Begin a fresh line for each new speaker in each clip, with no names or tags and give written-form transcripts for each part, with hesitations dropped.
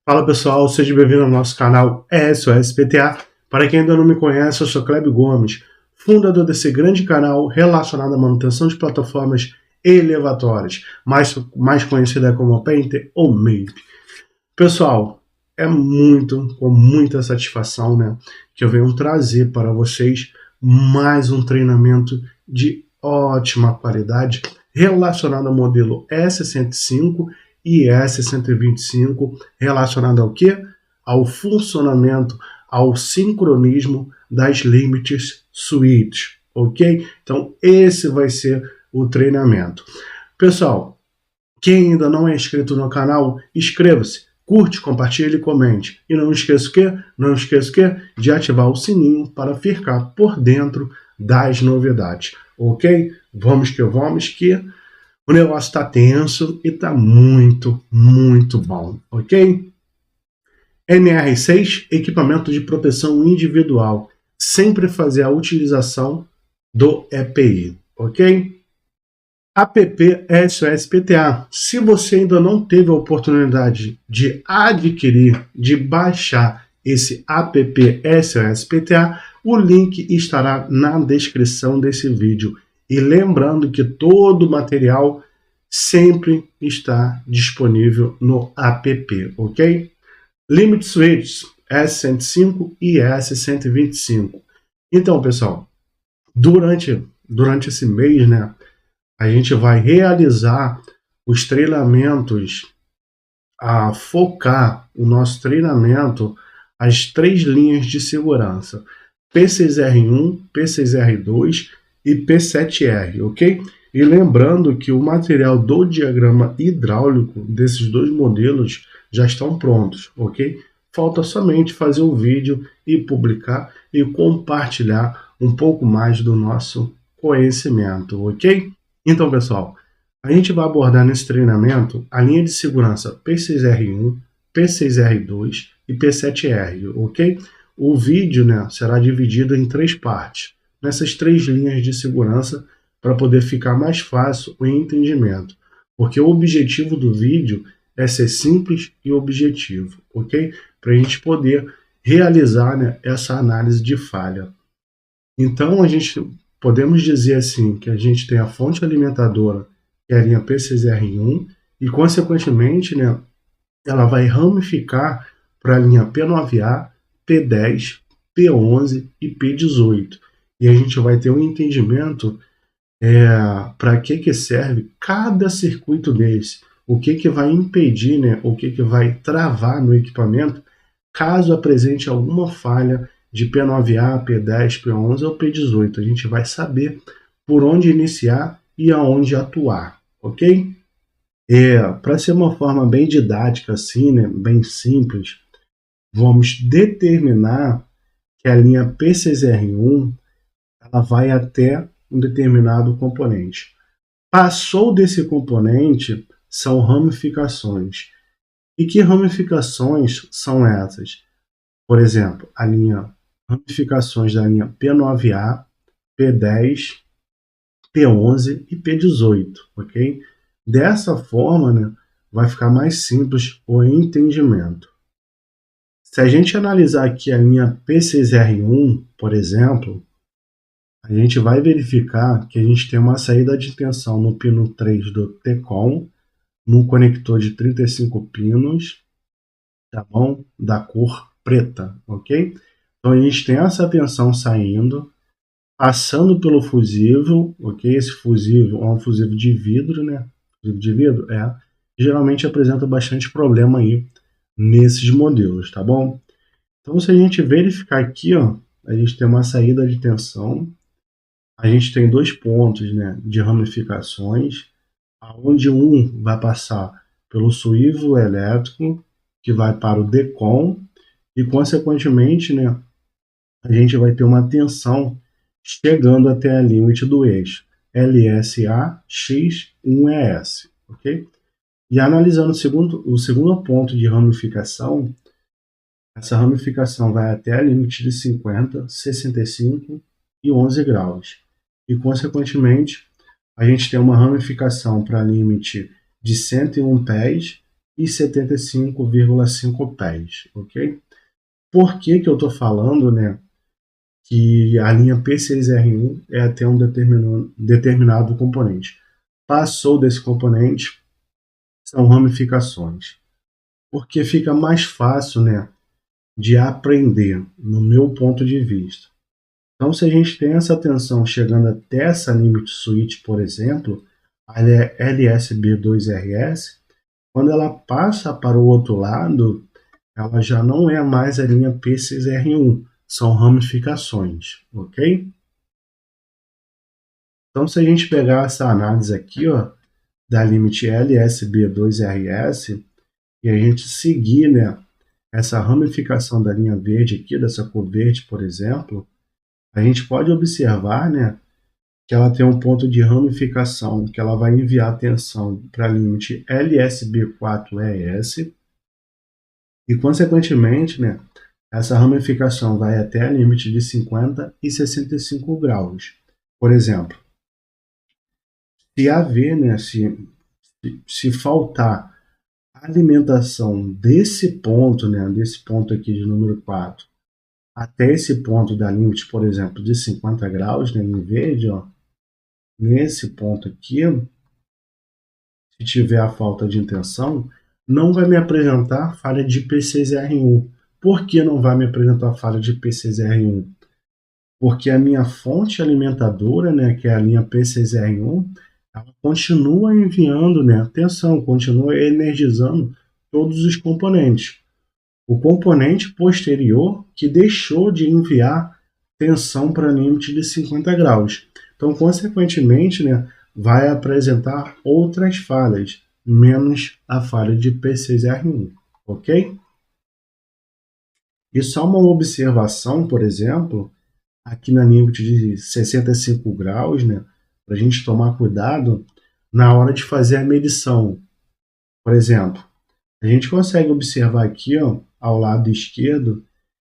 Fala pessoal, seja bem-vindo ao nosso canal SOS PTA. Para quem ainda não me conhece, eu sou Clébio Gomes, fundador desse grande canal relacionado à manutenção de plataformas elevatórias, mais conhecida como Painter ou MAPE. Pessoal, é com muita satisfação, que eu venho trazer para vocês mais um treinamento de ótima qualidade relacionado ao modelo S105 e S125, relacionado ao quê? Ao funcionamento, ao sincronismo das limites switch, ok? Então esse vai ser o treinamento. Pessoal, quem ainda não é inscrito no canal, inscreva-se, curte, compartilhe e comente. E não esqueça o quê? Não esqueça o quê? De ativar o sininho para ficar por dentro das novidades, ok? Vamos que o negócio está tenso e está muito bom, ok? NR6, equipamento de proteção individual. Sempre fazer a utilização do EPI, ok? App SOS PTA. Se você ainda não teve a oportunidade de adquirir, de baixar esse app SOS PTA, o link estará na descrição desse vídeo. E lembrando que todo o material sempre está disponível no app, ok? Limit Switch S105 e S125. Então, pessoal, durante esse mês, a gente vai realizar os treinamentos, a focar o nosso treinamento as 3 linhas de segurança: P6R1, P6R2 e P7R, ok? E lembrando que o material do diagrama hidráulico desses 2 modelos já estão prontos, ok? Falta somente fazer o vídeo e publicar e compartilhar um pouco mais do nosso conhecimento, ok? Então, pessoal, a gente vai abordar nesse treinamento a linha de segurança P6R1, P6R2 e P7R, ok? O vídeo, será dividido em 3 partes, nessas 3 linhas de segurança, para poder ficar mais fácil o entendimento, porque o objetivo do vídeo é ser simples e objetivo, ok? Para a gente poder realizar essa análise de falha. Então, podemos dizer assim que a gente tem a fonte alimentadora, que é a linha P6R1, e consequentemente, ela vai ramificar para a linha P9A, P10, P11 e P18. E a gente vai ter um entendimento para que serve cada circuito desse, o que vai impedir, o que vai travar no equipamento caso apresente alguma falha de P9A, P10, P11 ou P18. A gente vai saber por onde iniciar e aonde atuar, ok? Para ser uma forma bem didática assim, bem simples, vamos determinar que a linha P6R1 ela vai até um determinado componente. Passou desse componente, são ramificações. E que ramificações são essas? Por exemplo, ramificações da linha P9A, P10, P11 e P18, ok? Dessa forma, vai ficar mais simples o entendimento. Se a gente analisar aqui a linha P6R1, por exemplo, a gente vai verificar que a gente tem uma saída de tensão no pino 3 do TCOM, num conector de 35 pinos, tá bom? Da cor preta, ok? Então a gente tem essa tensão saindo, passando pelo fusível, ok? Esse fusível é um fusível de vidro, Fusível de vidro, geralmente apresenta bastante problema aí nesses modelos, tá bom? Então se a gente verificar aqui, a gente tem uma saída de tensão, a gente tem 2 pontos, de ramificações, onde um vai passar pelo suívo elétrico, que vai para o DECOM, e consequentemente, a gente vai ter uma tensão chegando até a limite do eixo LSA X1ES, ok? E analisando o segundo ponto de ramificação, essa ramificação vai até a limite de 50, 65 e 11 graus. E, consequentemente, a gente tem uma ramificação para limite de 101 pés e 75,5 pés, ok? Por que que eu estou falando, né, que a linha P6R1 é até um determinado componente? Passou desse componente, são ramificações, porque fica mais fácil, né, de aprender, no meu ponto de vista. Então, se a gente tem essa tensão chegando até essa limit switch, por exemplo, a LSB2RS, quando ela passa para o outro lado, ela já não é mais a linha P6R1, são ramificações, ok? Então, se a gente pegar essa análise aqui, ó, da limite LSB2RS, e a gente seguir, né, essa ramificação da linha verde aqui, dessa cor verde, por exemplo, a gente pode observar, né, que ela tem um ponto de ramificação, que ela vai enviar tensão para a limite LSB4ES, e, consequentemente, né, essa ramificação vai até a limite de 50 e 65 graus. Por exemplo, se haver, né, se faltar alimentação desse ponto, né, desse ponto aqui de número 4, até esse ponto da limite, por exemplo, de 50 graus, né, em verde, ó, nesse ponto aqui, se tiver a falta de intenção, não vai me apresentar falha de P6R1. Por que não vai me apresentar falha de P6R1? Porque a minha fonte alimentadora, né, que é a linha P6R1, ela continua enviando, né, tensão, continua energizando todos os componentes. O componente posterior que deixou de enviar tensão para limite de 50 graus. Então, consequentemente, né, vai apresentar outras falhas, menos a falha de P6R1, ok? E só uma observação, por exemplo, aqui na limite de 65 graus, né, para a gente tomar cuidado na hora de fazer a medição. Por exemplo, a gente consegue observar aqui, ó, ao lado esquerdo,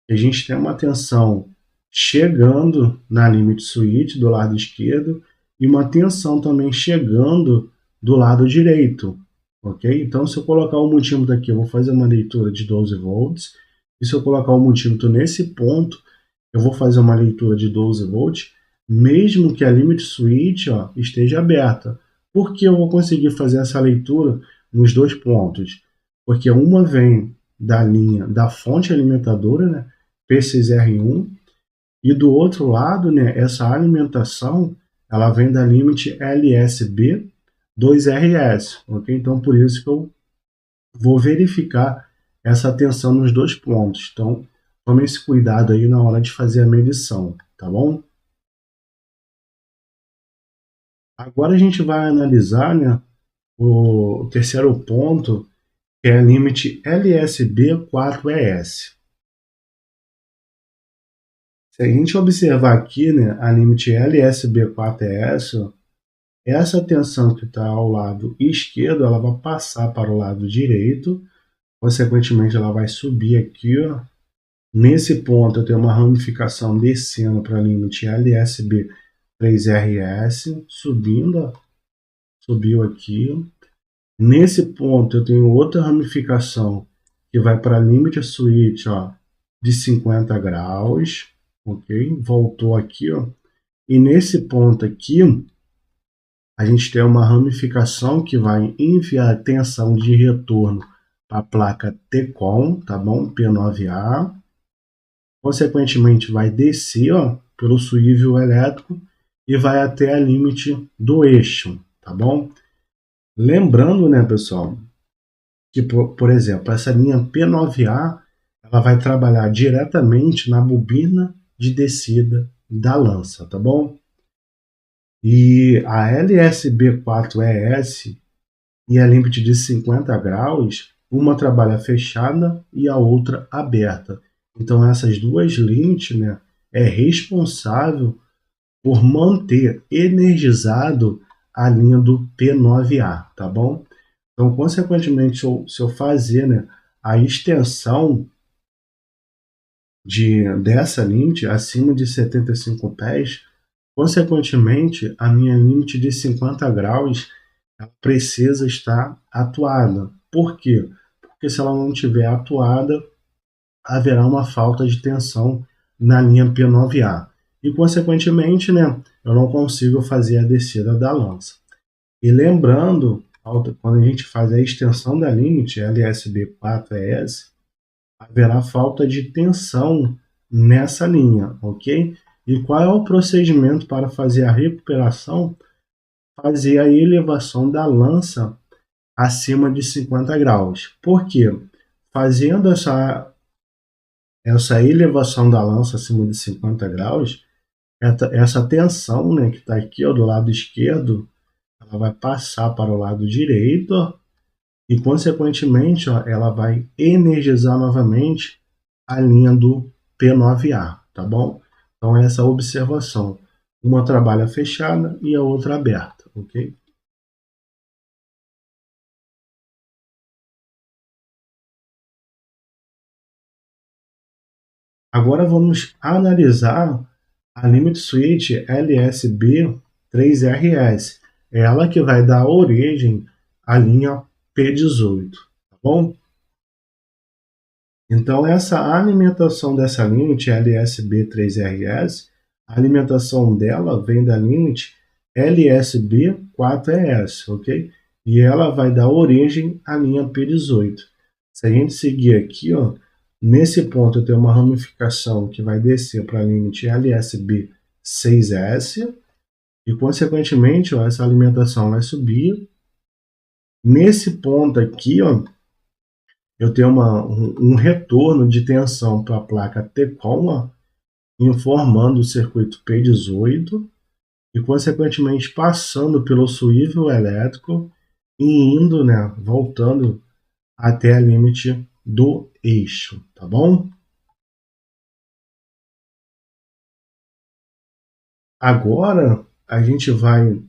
que a gente tem uma tensão chegando na limit switch do lado esquerdo e uma tensão também chegando do lado direito, ok? Então, se eu colocar o multímetro aqui, eu vou fazer uma leitura de 12 volts, e se eu colocar o multímetro nesse ponto, eu vou fazer uma leitura de 12 volts, mesmo que a limit switch, ó, esteja aberta. Por que eu vou conseguir fazer essa leitura nos dois pontos? Porque uma vem da linha da fonte alimentadora, né, P6R1, e do outro lado, né, essa alimentação ela vem da limite LSB2RS, ok? Então, por isso que eu vou verificar essa tensão nos dois pontos. Então, tome esse cuidado aí na hora de fazer a medição, tá bom? Agora a gente vai analisar, né, o terceiro ponto, que é a limite LSB4ES. Se a gente observar aqui, né, a limite LSB4ES, essa tensão que está ao lado esquerdo, ela vai passar para o lado direito, consequentemente ela vai subir aqui, ó. Nesse ponto eu tenho uma ramificação descendo para a limite LSB3RS, subindo, ó. Subiu aqui. Nesse ponto eu tenho outra ramificação que vai para a limit switch, ó, de 50 graus, ok? Voltou aqui, ó. E nesse ponto aqui, a gente tem uma ramificação que vai enviar tensão de retorno para a placa TCON, tá bom? P9A. Consequentemente, vai descer, ó, pelo suível elétrico e vai até a limite do eixo, tá bom? Lembrando, né, pessoal, que, por exemplo, essa linha P9A, ela vai trabalhar diretamente na bobina de descida da lança, tá bom? E a LSB4ES e a limite de 50 graus, uma trabalha fechada e a outra aberta. Então, essas duas limites, né, é responsável por manter energizado a linha do P9A, tá bom? Então, consequentemente, se eu fazer, né, a extensão dessa limite acima de 75 pés, consequentemente, a minha limite de 50 graus ela precisa estar atuada. Por quê? Porque se ela não estiver atuada, haverá uma falta de tensão na linha P9A. E, consequentemente, né, eu não consigo fazer a descida da lança. E lembrando, quando a gente faz a extensão da limite LSB4ES, haverá falta de tensão nessa linha, ok? E qual é o procedimento para fazer a recuperação? Fazer a elevação da lança acima de 50 graus. Por quê? Fazendo essa elevação da lança acima de 50 graus, essa tensão, né, que está aqui, ó, do lado esquerdo, ela vai passar para o lado direito, ó, e, consequentemente, ó, ela vai energizar novamente a linha do P9A, tá bom? Então, essa observação. Uma trabalha fechada e a outra aberta, ok? Agora vamos analisar a Limit Switch LSB3RS. É ela que vai dar origem à linha P18, tá bom? Então, essa alimentação dessa limit LSB3RS, a alimentação dela vem da limit LSB4ES, ok? E ela vai dar origem à linha P18. Se a gente seguir aqui, ó, nesse ponto eu tenho uma ramificação que vai descer para a limit LSB6S, e, consequentemente, ó, essa alimentação vai subir. Nesse ponto aqui, ó, eu tenho um retorno de tensão para a placa T-COM, informando o circuito P18 e, consequentemente, passando pelo suível elétrico e indo, né, voltando até a limite do eixo, tá bom? Agora a gente vai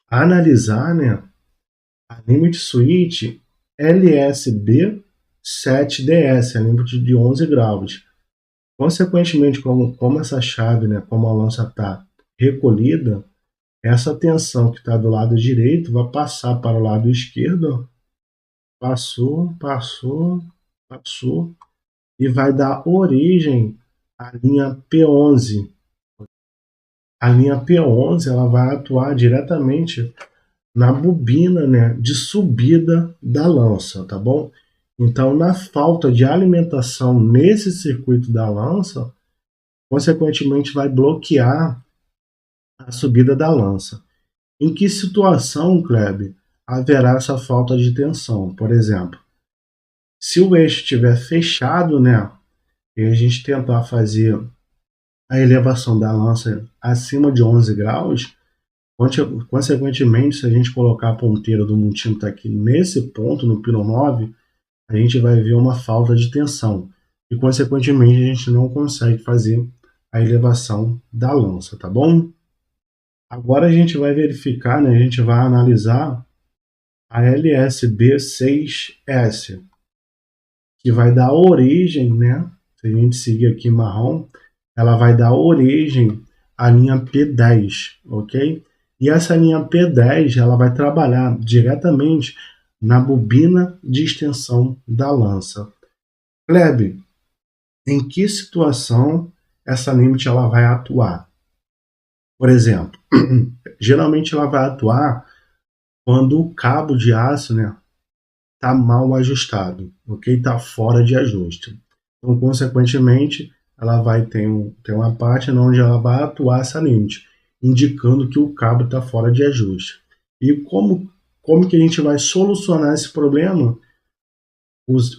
analisar, né, a limit switch LSB7DS, a limite de 11 graus. Consequentemente, como essa chave, né, como a lança está recolhida, essa tensão que está do lado direito vai passar para o lado esquerdo, passou, passou, passou, e vai dar origem à linha P11. A linha P11 ela vai atuar diretamente na bobina, né, de subida da lança, tá bom? Então, na falta de alimentação nesse circuito da lança, consequentemente vai bloquear a subida da lança. Em que situação, Kleber, haverá essa falta de tensão? Por exemplo, se o eixo estiver fechado, né, e a gente tentar fazer a elevação da lança acima de 11 graus, consequentemente, se a gente colocar a ponteira do multímetro aqui nesse ponto, no pino 9, a gente vai ver uma falta de tensão. E, consequentemente, a gente não consegue fazer a elevação da lança, tá bom? Agora a gente vai verificar, né, a gente vai analisar a LSB6S, que vai dar origem, né, se a gente seguir aqui marrom, ela vai dar origem à linha P10, ok? E essa linha P10 ela vai trabalhar diretamente na bobina de extensão da lança. Kleber, em que situação essa limite ela vai atuar? Por exemplo, geralmente ela vai atuar quando o cabo de aço, né, está mal ajustado, ok? Está fora de ajuste. Então, consequentemente, ela vai ter uma parte onde ela vai atuar essa limite, indicando que o cabo está fora de ajuste. E como que a gente vai solucionar esse problema?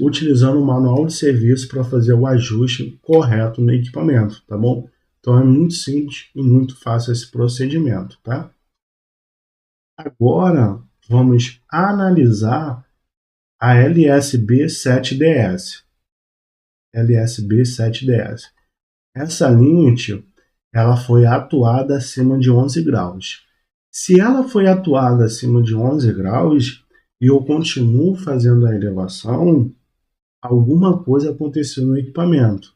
Utilizando o manual de serviço para fazer o ajuste correto no equipamento, tá bom? Então é muito simples e muito fácil esse procedimento, tá? Agora vamos analisar a LSB7DS. LSB7DS. Essa limite ela foi atuada acima de 11 graus. Se ela foi atuada acima de 11 graus e eu continuo fazendo a elevação, alguma coisa aconteceu no equipamento.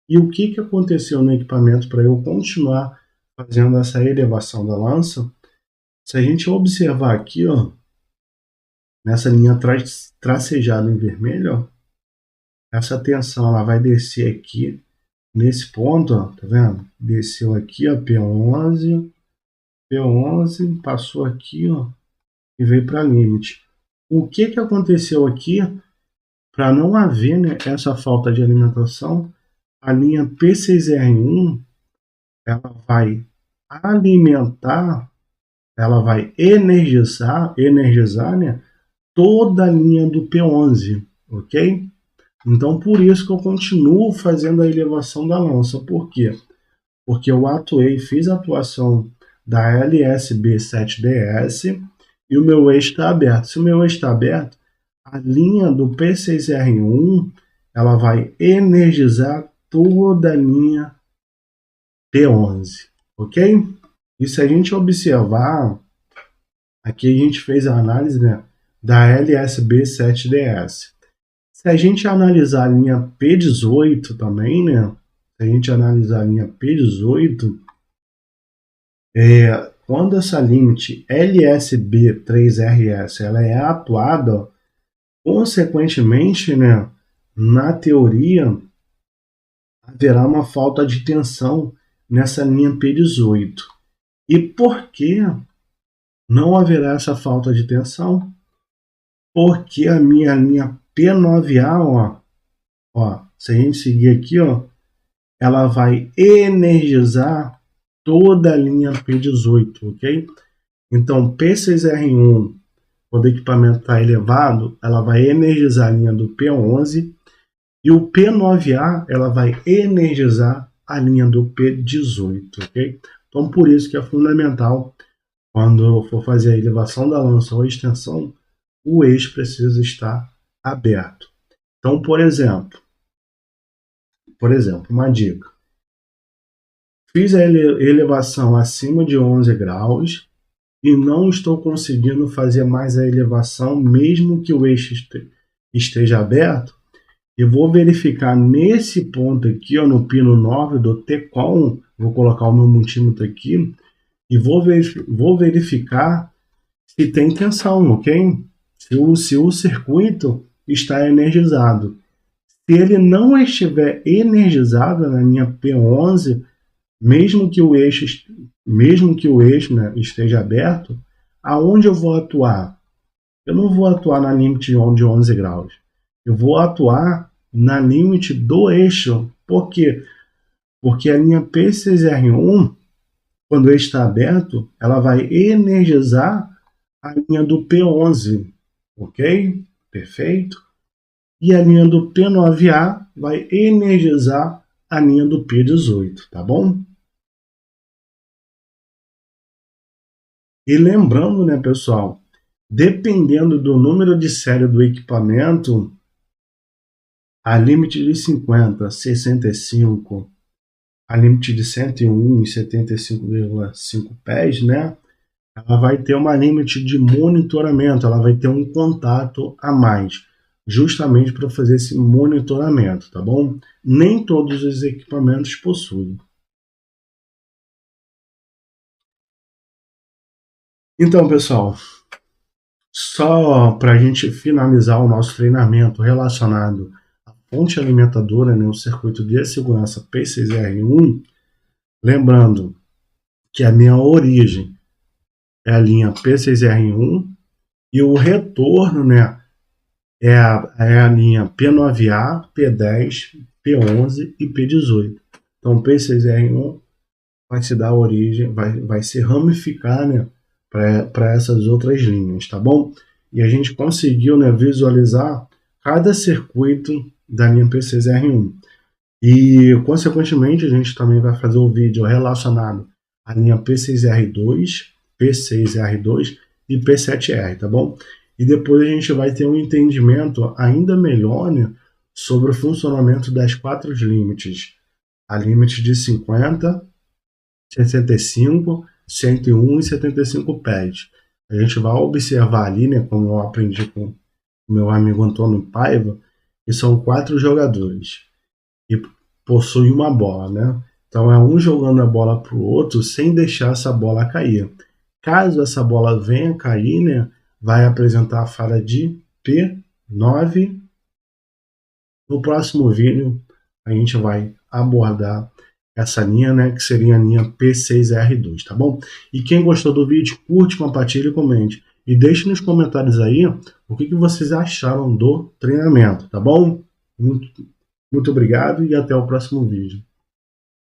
E o que aconteceu no equipamento para eu continuar fazendo essa elevação da lança? Se a gente observar aqui, ó, nessa linha tracejada em vermelho, ó, essa tensão ela vai descer aqui nesse ponto, ó, tá vendo? Desceu aqui, ó, P11, passou aqui, ó, e veio para limite. O que aconteceu aqui? Para não haver, né, essa falta de alimentação, a linha P6R1 ela vai alimentar, ela vai energizar, né, toda a linha do P11, ok? Então, por isso que eu continuo fazendo a elevação da lança. Por quê? Porque eu fiz a atuação da LSB7DS e o meu eixo está aberto. Se o meu eixo está aberto, a linha do P6R1 ela vai energizar toda a linha P11, ok? E se a gente observar, aqui a gente fez a análise, né, da LSB7DS. Se a gente analisar a linha P18 também, né, se a gente analisar a linha P18, quando essa limite LSB3RS ela é atuada, consequentemente, né, na teoria, haverá uma falta de tensão nessa linha P18. E por que não haverá essa falta de tensão? Porque a minha linha P9A, se a gente seguir aqui, ó, ela vai energizar toda a linha P18, ok? Então, P6R1, quando o equipamento está elevado, ela vai energizar a linha do P11 e o P9A, ela vai energizar a linha do P18, ok? Então, por isso que é fundamental, quando eu for fazer a elevação da lança ou a extensão, o eixo precisa estar aberto. Então, por exemplo, uma dica. Fiz a elevação acima de 11 graus e não estou conseguindo fazer mais a elevação, mesmo que o eixo esteja aberto. Eu vou verificar nesse ponto aqui, ó, no pino 9 do T-Com, vou colocar o meu multímetro aqui e vou verificar se tem tensão, ok? Se o circuito está energizado. Se ele não estiver energizado na linha P11, mesmo que o eixo, né, esteja aberto, aonde eu vou atuar? Eu não vou atuar na limite de 11 graus. Eu vou atuar na limite do eixo. Por quê? Porque a linha P6R1, quando o eixo está aberto, ela vai energizar a linha do P11. Ok? Perfeito? E a linha do P9A vai energizar a linha do P18, tá bom? E lembrando, né, pessoal, dependendo do número de série do equipamento, a limite de 50, 65, a limite de 101 e 75,5 pés, né, ela vai ter uma limite de monitoramento, ela vai ter um contato a mais, justamente para fazer esse monitoramento, tá bom? Nem todos os equipamentos possuem. Então, pessoal, só para a gente finalizar o nosso treinamento relacionado à fonte alimentadora, né, o circuito de segurança P6R1, lembrando que a minha origem é a linha P6R1 e o retorno, né, é a linha P9A, P10, P11 e P18. Então, P6R1 vai se dar origem, vai se ramificar, né, para essas outras linhas, tá bom? E a gente conseguiu, né, visualizar cada circuito da linha P6R1. E, consequentemente, a gente também vai fazer um vídeo relacionado à linha P6R2, P6R2 e P7R, tá bom? E depois a gente vai ter um entendimento ainda melhor, né, sobre o funcionamento das quatro limites. A limite de 50, 65, 101 e 75 pés. A gente vai observar ali, né, como eu aprendi com o meu amigo Antônio Paiva, que são 4 jogadores e possuem uma bola, né? Então é um jogando a bola para o outro sem deixar essa bola cair. Caso essa bola venha cair, né, vai apresentar a fala de P9. No próximo vídeo, a gente vai abordar essa linha, né, que seria a linha P6R2, tá bom? E quem gostou do vídeo, curte, compartilhe e comente. E deixe nos comentários aí o que vocês acharam do treinamento, tá bom? Muito obrigado e até o próximo vídeo.